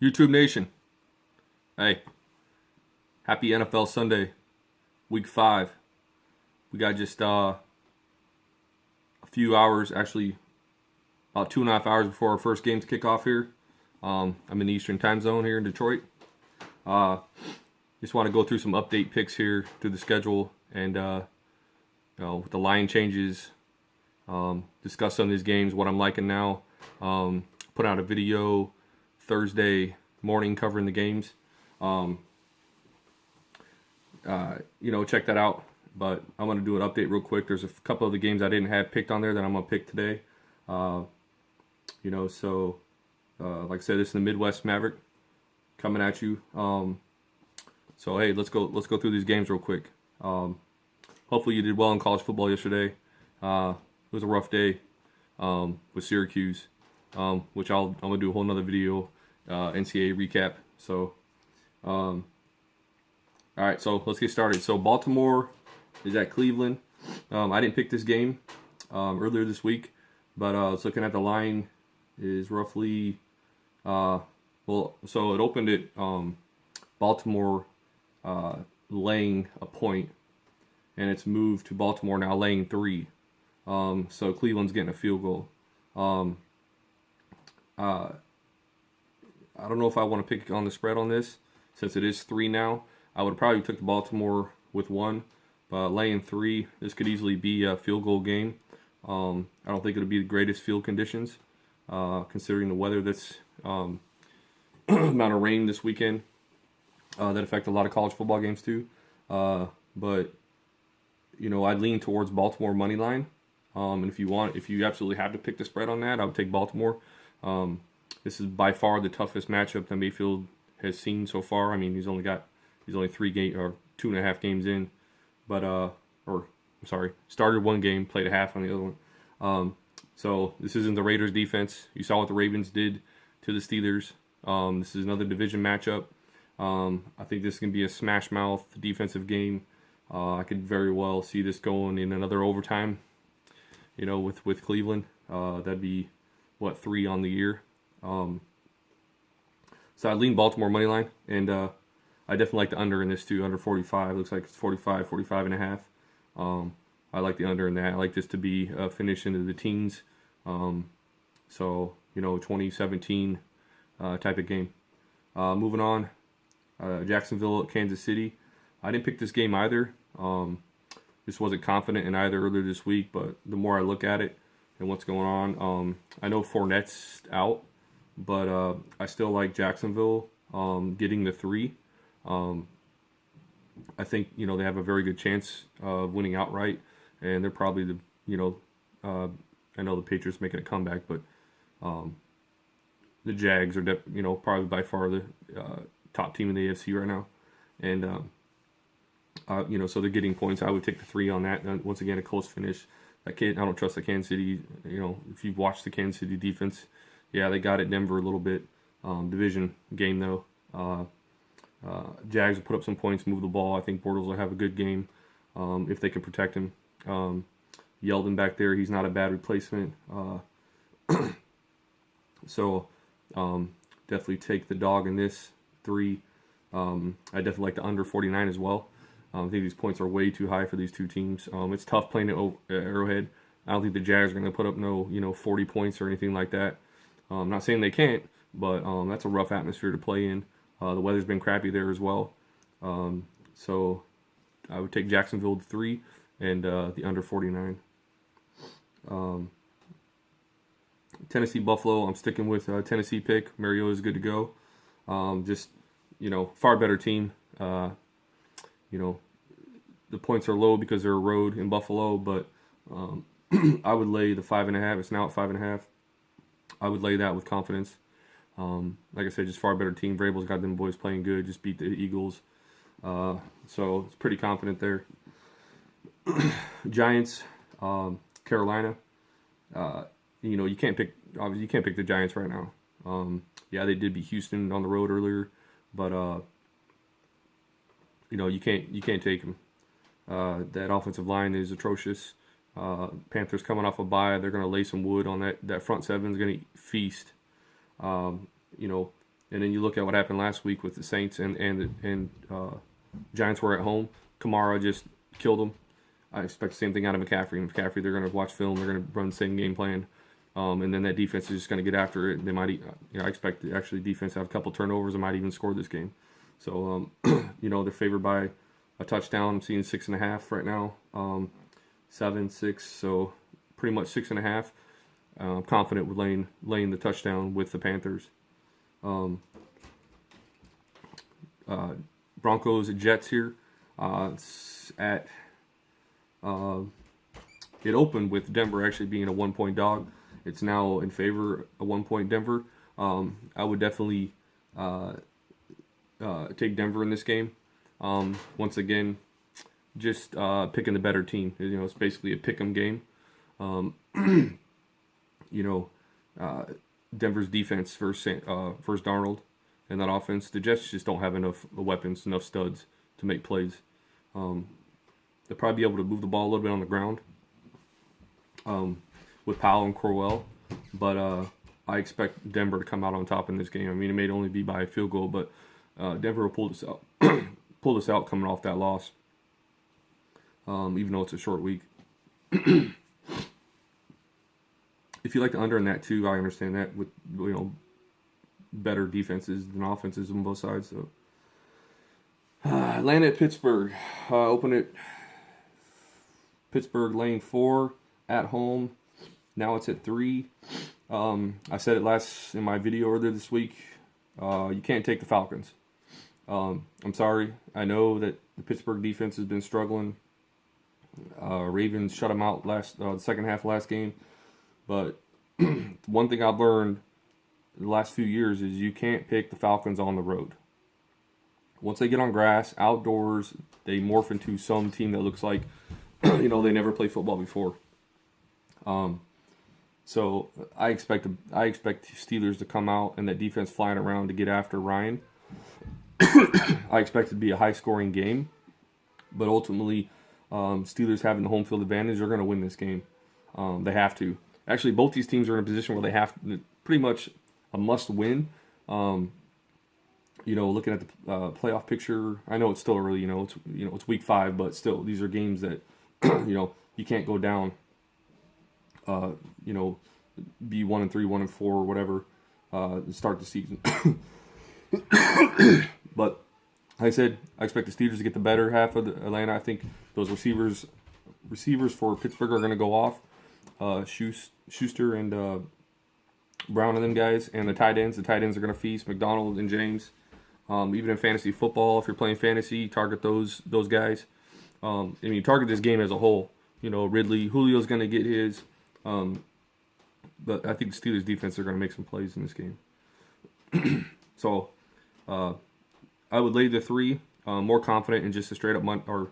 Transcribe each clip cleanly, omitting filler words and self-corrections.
YouTube Nation, hey, happy NFL Sunday, Week 5. We got just a few hours, actually about 2.5 hours before our first games kick off here. I'm in the Eastern Time Zone here in Detroit. Just want to go through some update picks here through the schedule and with the line changes, discuss some of these games, what I'm liking now. Put out a video Thursday morning covering the games. Check that out. But I'm going to do an update real quick. There's a couple of the games I didn't have picked on there that I'm going to pick today. Like I said, this is the Midwest Maverick coming at you. So hey, let's go through these games real quick. Hopefully you did well in college football yesterday. It was a rough day with Syracuse, which I'm gonna do a whole nother video, NCAA recap. So, all right, so let's get started. So Baltimore is at Cleveland. I didn't pick this game earlier this week, but I was looking at the line is roughly so it opened at Baltimore laying a point, and it's moved to Baltimore now laying 3. So Cleveland's getting a field goal. I don't know if I want to pick on the spread on this since it is 3 now. I would probably took the Baltimore with 1, but laying 3, this could easily be a field goal game. I don't think it'll be the greatest field conditions, considering the weather that's amount of rain this weekend that affect a lot of college football games too. But I'd lean towards Baltimore money line. And if you absolutely have to pick the spread on that, I would take Baltimore. This is by far the toughest matchup that Mayfield has seen so far. I mean, he's only 3 game or 2.5 games in, but started 1 game, played a half on the other one. So this isn't the Raiders defense. You saw what the Ravens did to the Steelers. This is another division matchup. I think this can be a smash mouth defensive game. I could very well see this going in another overtime. With Cleveland, that'd be 3 on the year. So I lean Baltimore money line, and I definitely like the under in this too. Under 45, looks like it's 45 and a half. I like the under in that. I like this to be a finish into the teens. 2017 type of game. Moving on, Jacksonville at Kansas City. I didn't pick this game either. Just wasn't confident in either earlier this week, but the more I look at it and what's going on, I know Fournette's out, but I still like Jacksonville getting the 3. I think they have a very good chance of winning outright, and they're probably I know the Patriots making a comeback, but the Jags are probably by far the top team in the AFC right now, and so they're getting points. I would take the 3 on that. And once again, a close finish. I don't trust the Kansas City. If you've watched the Kansas City defense, yeah, they got at Denver a little bit. Division game though. Jags will put up some points, move the ball. I think Bortles will have a good game if they can protect him. Yeldon back there, he's not a bad replacement. So definitely take the dog in this 3. I definitely like the under 49 as well. I think these points are way too high for these two teams. It's tough playing at Arrowhead. I don't think the Jags are going to put up 40 points or anything like that. I'm not saying they can't, but that's a rough atmosphere to play in. The weather's been crappy there as well. So I would take Jacksonville to 3 and the under 49. Tennessee Buffalo, I'm sticking with Tennessee pick. Mariota is good to go. Far better team. The points are low because they're a road in Buffalo, but I would lay the 5.5. It's now at 5.5. I would lay that with confidence. Like I said, just far better team. Vrabel's got them boys playing good. Just beat the Eagles, so it's pretty confident there. Giants, Carolina. You can't pick. Obviously, you can't pick the Giants right now. Yeah, they did beat Houston on the road earlier, but you can't take them. That offensive line is atrocious. Panthers coming off a bye, they're going to lay some wood on that front seven is going to feast. And then you look at what happened last week with the Saints and Giants were at home. Kamara just killed them. I expect the same thing out of McCaffrey. And McCaffrey, they're going to watch film. They're going to run the same game plan. And then that defense is just going to get after it. They might, I expect actually defense to have a couple turnovers and might even score this game. So, they're favored by a touchdown. I'm seeing 6.5 right now. 7, 6. So pretty much 6.5. I'm confident with laying the touchdown with the Panthers. Broncos Jets here. It's at it opened with Denver actually being a 1-point dog. It's now in favor of 1-point Denver. I would definitely take Denver in this game. Once again, just picking the better team. It's basically a pick 'em game. Denver's defense versus Darnold and that offense. The Jets just don't have enough weapons, enough studs to make plays. They'll probably be able to move the ball a little bit on the ground with Powell and Corwell, but I expect Denver to come out on top in this game. I mean, it may only be by a field goal, but Denver will pull this out, coming off that loss, even though it's a short week. If you like the under in that too, I understand that with better defenses than offenses on both sides. So Atlanta at Pittsburgh. Open it. Pittsburgh laying 4 at home. Now it's at 3. I said it last in my video earlier this week. You can't take the Falcons. I'm sorry. I know that the Pittsburgh defense has been struggling. Ravens shut them out the second half of last game. But one thing I've learned the last few years is you can't pick the Falcons on the road. Once they get on grass, outdoors, they morph into some team that looks like, they never played football before. So I expect Steelers to come out and that defense flying around to get after Ryan. I expect it to be a high-scoring game, but ultimately, Steelers having the home field advantage, they're going to win this game. They have to. Actually, both these teams are in a position where they have pretty much a must-win. Looking at the playoff picture, I know it's still early. It's week 5, but still, these are games that you can't go down. Be 1-3, 1-4, or whatever. To start the season. But like I said, I expect the Steelers to get the better half of Atlanta. I think those receivers for Pittsburgh are going to go off. Schuster and Brown and them guys, and the tight ends. The tight ends are going to feast. McDonald and James. Even in fantasy football, if you're playing fantasy, target those guys. Target this game as a whole. Ridley, Julio's going to get his. But I think the Steelers defense are going to make some plays in this game. So, I would lay the 3. More confident in just a straight up or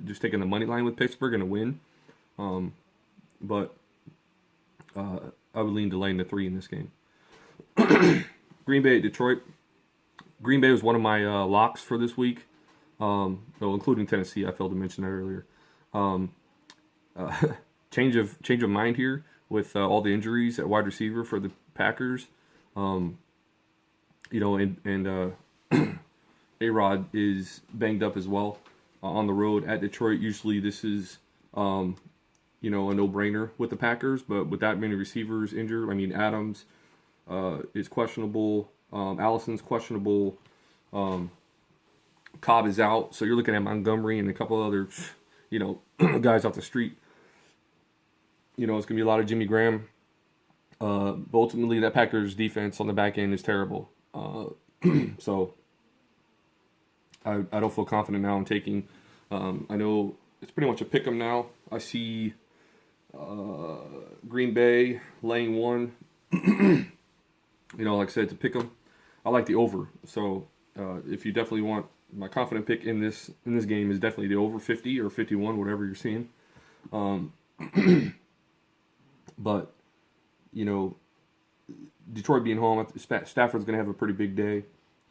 just taking the money line with Pittsburgh and a win. But I would lean to laying the 3 in this game. Green Bay at Detroit. Green Bay was one of my locks for this week, including Tennessee. I failed to mention that earlier. Change of mind here with all the injuries at wide receiver for the Packers. A-Rod is banged up as well on the road at Detroit. Usually this is a no-brainer with the Packers, but with that many receivers injured, Adams is questionable. Allison's questionable. Cobb is out, so you're looking at Montgomery and a couple other, guys off the street. It's going to be a lot of Jimmy Graham. But ultimately, that Packers defense on the back end is terrible. So I don't feel confident now in taking. I know it's pretty much a pick 'em now. I see Green Bay laying 1. Like I said, to pick 'em. I like the over. So if you definitely want my confident pick in this game is definitely the over 50 or 51, whatever you're seeing. But Detroit being home, Stafford's going to have a pretty big day.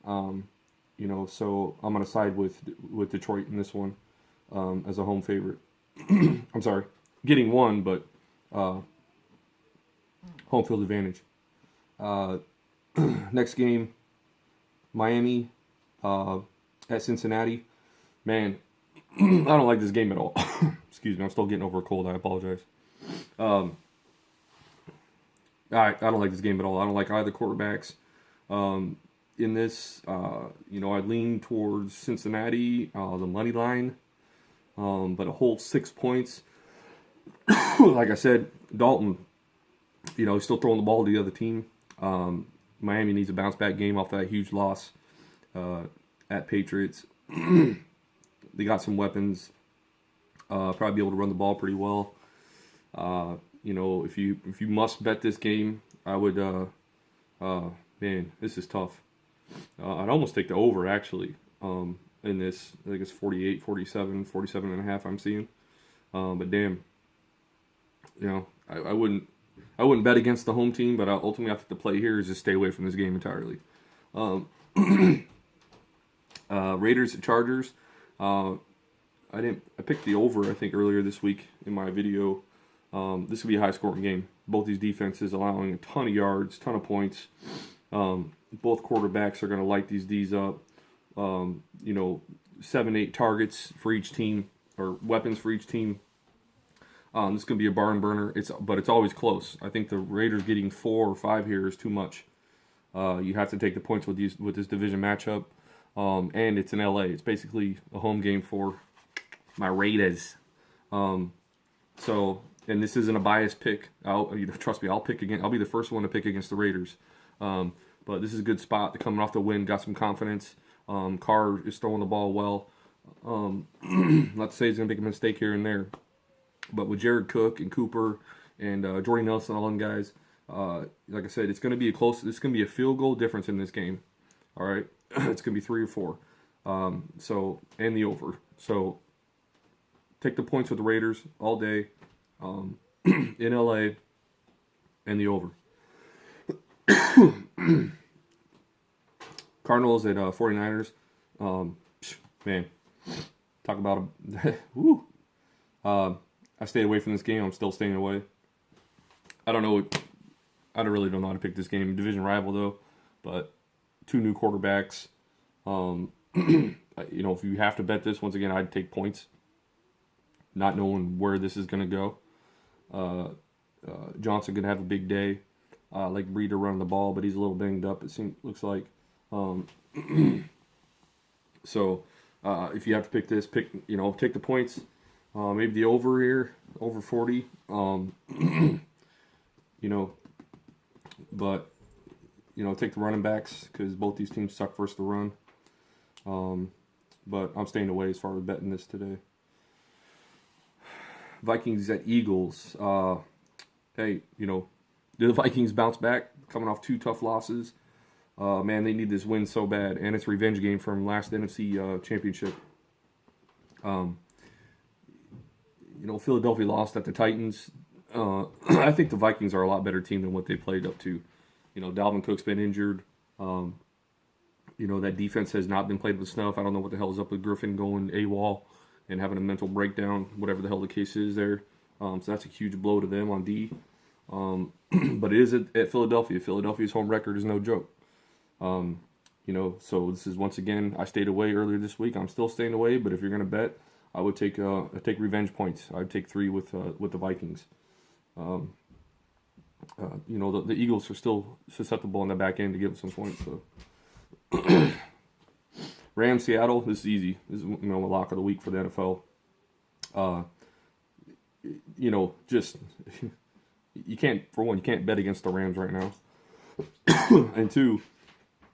So I'm going to side with Detroit in this one as a home favorite. I'm sorry, getting 1, but home field advantage. Next game, Miami at Cincinnati. Man, I don't like this game at all. Excuse me, I'm still getting over a cold. I apologize. I don't like this game at all. I don't like either quarterbacks. In this, I lean towards Cincinnati, the money line, but a whole 6 points. Like I said, Dalton, he's still throwing the ball to the other team. Miami needs a bounce back game off that huge loss at Patriots. They got some weapons. Probably be able to run the ball pretty well. If you must bet this game, I would. Man, this is tough. I'd almost take the over actually. In this, I think it's 48, 47, 47 and a half I'm seeing. But damn, I wouldn't bet against the home team, but ultimately I think the play here is just stay away from this game entirely. Raiders at Chargers. I picked the over, I think, earlier this week in my video. This will be a high-scoring game. Both these defenses allowing a ton of yards, ton of points. Both quarterbacks are going to light these Ds up. 7-8 targets for each team, or weapons for each team. This is going to be a barn burner. But it's always close. I think the Raiders getting 4 or 5 here is too much. You have to take the points with this division matchup. And it's in LA. It's basically a home game for my Raiders. And this isn't a biased pick. Trust me, I'll pick again. I'll be the first one to pick against the Raiders. But this is a good spot. They're coming off the win, got some confidence. Carr is throwing the ball well. Not to say he's going to make a mistake here and there. But with Jared Cook and Cooper and Jordy Nelson, all them guys, like I said, it's going to be this is going to be a field goal difference in this game. All right, it's going to be 3 or 4. And the over. So take the points with the Raiders all day. In LA, and the over. Cardinals at 49ers. Man, talk about woo. I stayed away from this game. I'm still staying away. I don't know. Really don't know how to pick this game. Division rival though, but 2 new quarterbacks. If you have to bet this, once again, I'd take points. Not knowing where this is going to go. Johnson could have a big day. Like Breeder running the ball, but he's a little banged up. Looks like. So if you have to pick this, take the points. Maybe the over here, over 40. But take the running backs because both these teams suck versus the run. But I'm staying away as far as betting this today. Vikings at Eagles. Hey, did the Vikings bounce back coming off 2 tough losses? Man, they need this win so bad, and it's a revenge game from last NFC championship. Philadelphia lost at the Titans. I think the Vikings are a lot better team than what they played up to. Dalvin Cook's been injured. That defense has not been played with snuff. I don't know what the hell is up with Griffin going AWOL and having a mental breakdown, whatever the hell the case is there. So that's a huge blow to them on D. But it is at Philadelphia. Philadelphia's home record is no joke. So this is, once again, I stayed away earlier this week. I'm still staying away, but if you're going to bet, I would take revenge points. I'd take 3 with the Vikings. The Eagles are still susceptible on the back end to give some points. So Rams, Seattle, this is easy. This is a lock of the week for the NFL. Just you can't bet against the Rams right now. And 2,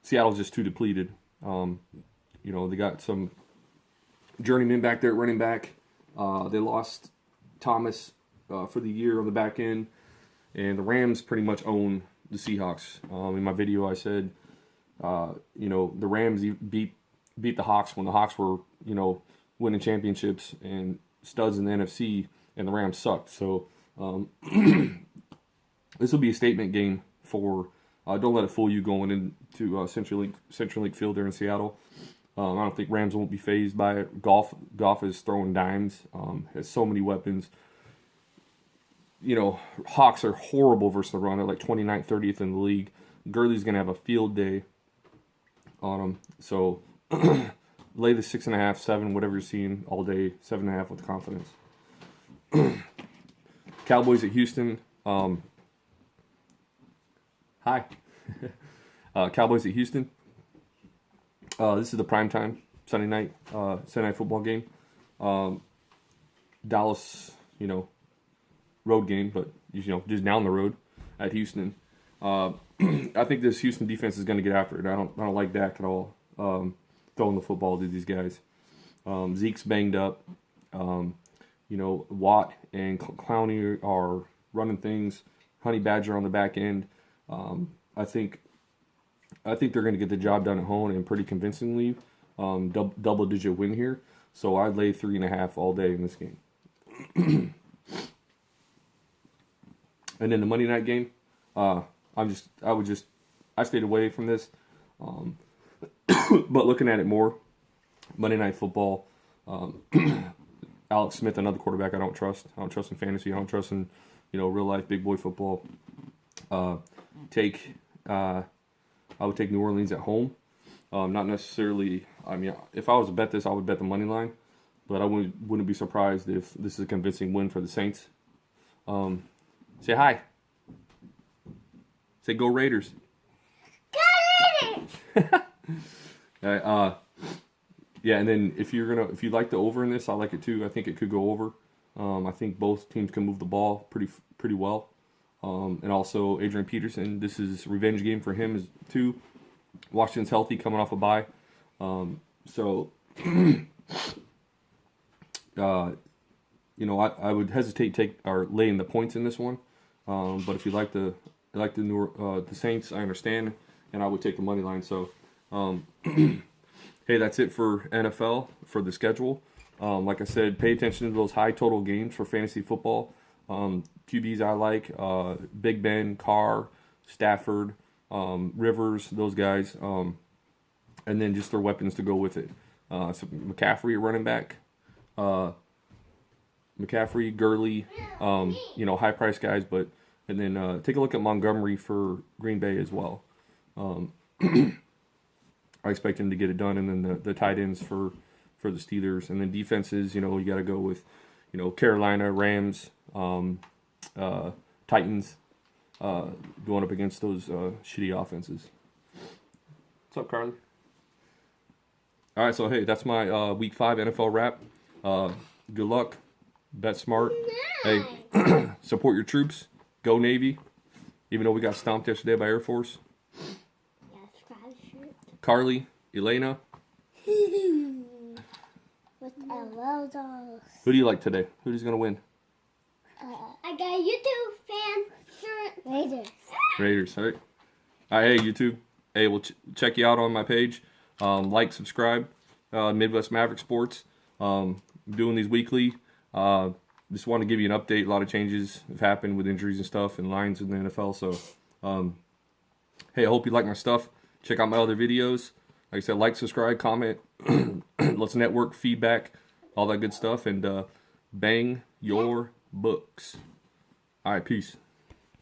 Seattle's just too depleted. They got some journeyman back there at running back. They lost Thomas for the year on the back end. And the Rams pretty much own the Seahawks. In my video, I said, the Rams beat the Hawks when the Hawks were, winning championships and studs in the NFC, and the Rams sucked. So this will be a statement game for. Don't let it fool you going into CenturyLink Field there in Seattle. I don't think Rams won't be fazed by it. Goff is throwing dimes. Has so many weapons. Hawks are horrible versus the run. They're like 29th, 30th in the league. Gurley's going to have a field day. on them. So lay the 6.5, 7, whatever you're seeing all day. 7.5 with confidence. Cowboys at Houston. Hi. Cowboys at Houston. This is the primetime Sunday night football game. Dallas, road game, but just down the road at Houston. I think this Houston defense is going to get after it. I don't like Dak at all. Throwing the football to these guys. Zeke's banged up. Watt and Clowney are running things. Honey Badger on the back end. I think they're going to get the job done at home and pretty convincingly. Double-digit win here. So I'd lay 3.5 all day in this game. And then the Monday night game, I stayed away from this. But looking at it more, Monday Night Football, Alex Smith, another quarterback I don't trust. I don't trust in fantasy. I don't trust in, real life big boy football. I would take New Orleans at home. Not necessarily. If I was to bet this, I would bet the money line, but I wouldn't be surprised if this is a convincing win for the Saints. Say hi. Say go Raiders. Go Raiders. Yeah, and then if you like the over in this, I like it too. I think it could go over. I think both teams can move the ball pretty well. And also Adrian Peterson, this is a revenge game for him too. Washington's healthy, coming off a bye. So I would hesitate laying the points in this one. But if you like the Saints, I understand, and I would take the money line. So, hey, that's it for NFL for the schedule. Like I said, pay attention to those high total games for fantasy football. QBs I like, Big Ben, Carr, Stafford, Rivers, those guys, and then just their weapons to go with it. So McCaffrey, running back, Gurley, high price guys, and then take a look at Montgomery for Green Bay as well. I expect him to get it done, and then the tight ends for the Steelers, and then defenses. You got to go with Carolina, Rams, Titans, going up against those shitty offenses. What's up, Carly? All right, so hey, that's my Week 5 NFL wrap. Good luck. Bet smart. Hey, support your troops. Go Navy. Even though we got stomped yesterday by Air Force. Carly, Elena. With a well dolls. Who do you like today? Who's going to win? I got a YouTube fan shirt. Raiders, all right. All right, hey, YouTube. Hey, we'll check you out on my page. Like, subscribe. Midwest Maverick Sports. Doing these weekly. Just want to give you an update. A lot of changes have happened with injuries and stuff and lines in the NFL. So, hey, I hope you like my stuff. Check out my other videos. Like I said, like, subscribe, comment. Let's network, feedback, all that good stuff. And bang your books. All right, peace.